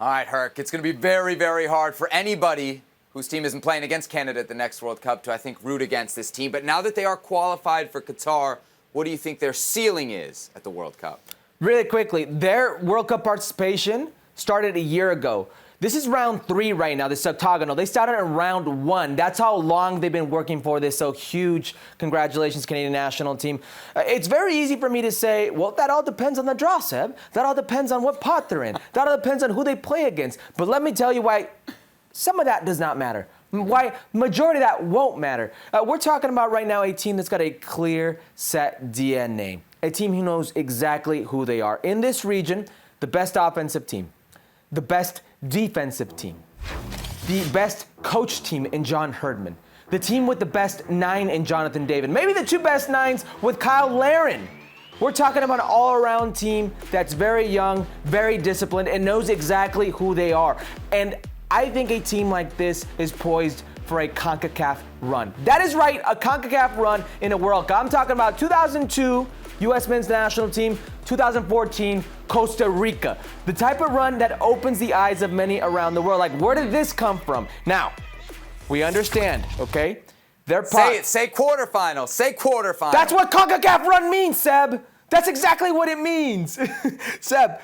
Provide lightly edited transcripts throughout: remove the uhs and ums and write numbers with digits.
All right, Herc, it's going to be very, very hard for anybody whose team isn't playing against Canada at the next World Cup to, I think, root against this team. But now that they are qualified for Qatar, what do you think their ceiling is at the World Cup? Really quickly, their World Cup participation started a year ago. This is round 3 right now, this octagonal. They started in round 1. That's how long they've been working for this. So huge congratulations, Canadian national team. It's very easy for me to say, well, that all depends on the draw, Seb. That all depends on what pot they're in. That all depends on who they play against. But let me tell you why some of that does not matter. Why majority of that won't matter. We're talking about right now a team that's got a clear set DNA. A team who knows exactly who they are. In this region, the best offensive team, the best defensive team, the best coach team in John Herdman, the team with the best 9 in Jonathan David, maybe the 2 best 9s with Kyle Larin. We're talking about an all-around team that's very young, very disciplined, and knows exactly who they are. And I think a team like this is poised for a CONCACAF run. That is right, a CONCACAF run in a World Cup. I'm talking about 2002 U.S. men's national team, 2014 Costa Rica. The type of run that opens the eyes of many around the world. Like, where did this come from? Now, we understand, okay? Say it. Say quarterfinal. Say quarterfinal. That's what CONCACAF run means, Seb. That's exactly what it means. Seb,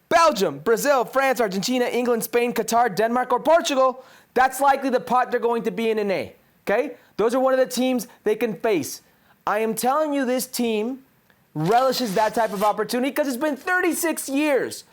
Belgium, Brazil, France, Argentina, England, Spain, Qatar, Denmark, or Portugal. That's likely the pot they're going to be in A, okay? Those are one of the teams they can face. I am telling you, this team relishes that type of opportunity because it's been 36 years.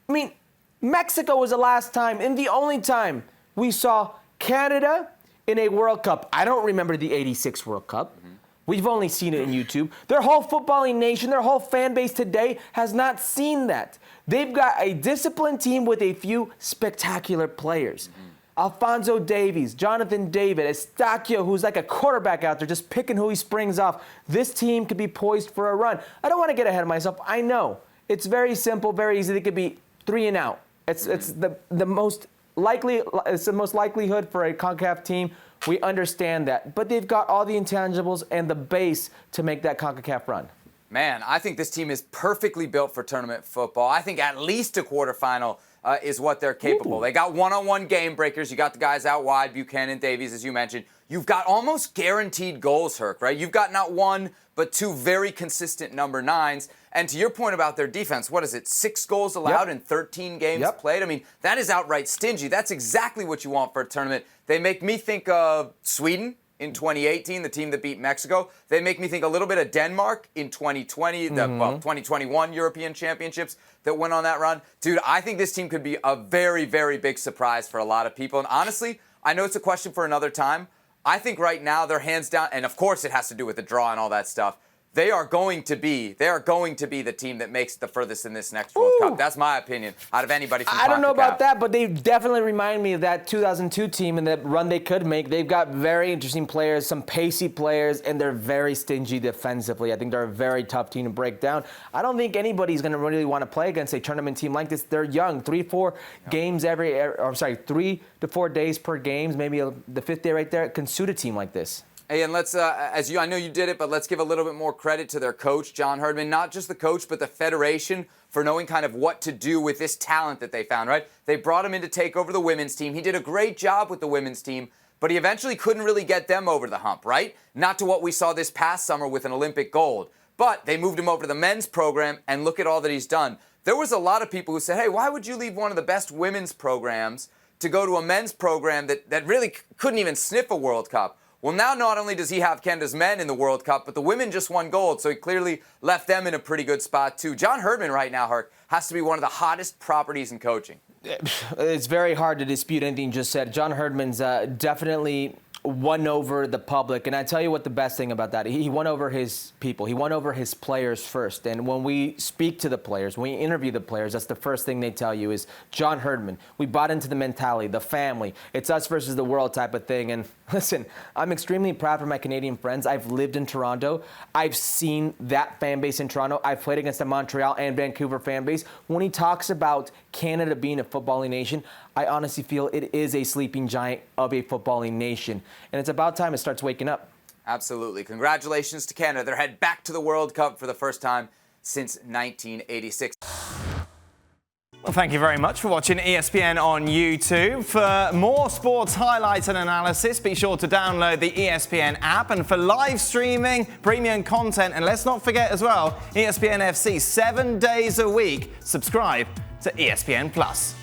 I mean, Mexico was the last time and the only time we saw Canada in a World Cup. I don't remember the 86 World Cup. We've only seen it in YouTube. Their whole footballing nation, their whole fan base today has not seen that. They've got a disciplined team with a few spectacular players. Alphonso Davies, Jonathan David, Estacio, who's like a quarterback out there just picking who he springs off. This team could be poised for a run. I don't want to get ahead of myself. I know. It's very simple, very easy. They could be 3 and out. It's the most likely, it's the most likelihood for a CONCACAF team. We understand that. But they've got all the intangibles and the base to make that CONCACAF run. Man, I think this team is perfectly built for tournament football. I think at least a quarterfinal is what they're capable. They got one-on-one game breakers. You got the guys out wide, Buchanan, Davies, as you mentioned. You've got almost guaranteed goals, Herc, right? You've got not 1, but 2 very consistent number 9s. And to your point about their defense, what is it, 6 goals allowed in 13 games played? I mean, that is outright stingy. That's exactly what you want for a tournament. They make me think of Sweden in 2018, the team that beat Mexico. They make me think a little bit of Denmark in 2020, the 2021 European Championships that went on that run. Dude, I think this team could be a very, very big surprise for a lot of people. And honestly, I know it's a question for another time. I think right now they're hands down, and of course it has to do with the draw and all that stuff. They are going to be the team that makes it the furthest in this next World Cup. That's my opinion out of anybody from I don't know about that, but they definitely remind me of that 2002 team and that run they could make. They've got very interesting players, some pacey players, and they're very stingy defensively. I think they're a very tough team to break down. I don't think anybody's going to really want to play against a tournament team like this. They're young, 3-4 games 3 to 4 days per games, maybe the 5th day right there can suit a team like this. Hey, and let's, I know you did it, but let's give a little bit more credit to their coach, John Herdman. Not just the coach, but the federation for knowing kind of what to do with this talent that they found, right? They brought him in to take over the women's team. He did a great job with the women's team, but he eventually couldn't really get them over the hump, right? Not to what we saw this past summer with an Olympic gold. But they moved him over to the men's program, and look at all that he's done. There was a lot of people who said, hey, why would you leave one of the best women's programs to go to a men's program that really couldn't even sniff a World Cup? Well, now not only does he have Canada's men in the World Cup, but the women just won gold, so he clearly left them in a pretty good spot, too. John Herdman right now, Herc, has to be one of the hottest properties in coaching. It's very hard to dispute anything you just said. John Herdman's definitely won over the public, and I tell you what the best thing about that, he won over his people. He won over his players first, and when we speak to the players, when we interview the players, that's the first thing they tell you is John Herdman. We bought into the mentality, the family. It's us versus the world type of thing, and listen, I'm extremely proud for my Canadian friends. I've lived in Toronto. I've seen that fan base in Toronto. I've played against the Montreal and Vancouver fan base. When he talks about Canada being a footballing nation, I honestly feel it is a sleeping giant of a footballing nation. And it's about time it starts waking up. Absolutely. Congratulations to Canada. They're headed back to the World Cup for the first time since 1986. Well, thank you very much for watching ESPN on YouTube. For more sports highlights and analysis, be sure to download the ESPN app. And for live streaming, premium content, and let's not forget as well, ESPN FC 7 days a week. Subscribe to ESPN Plus.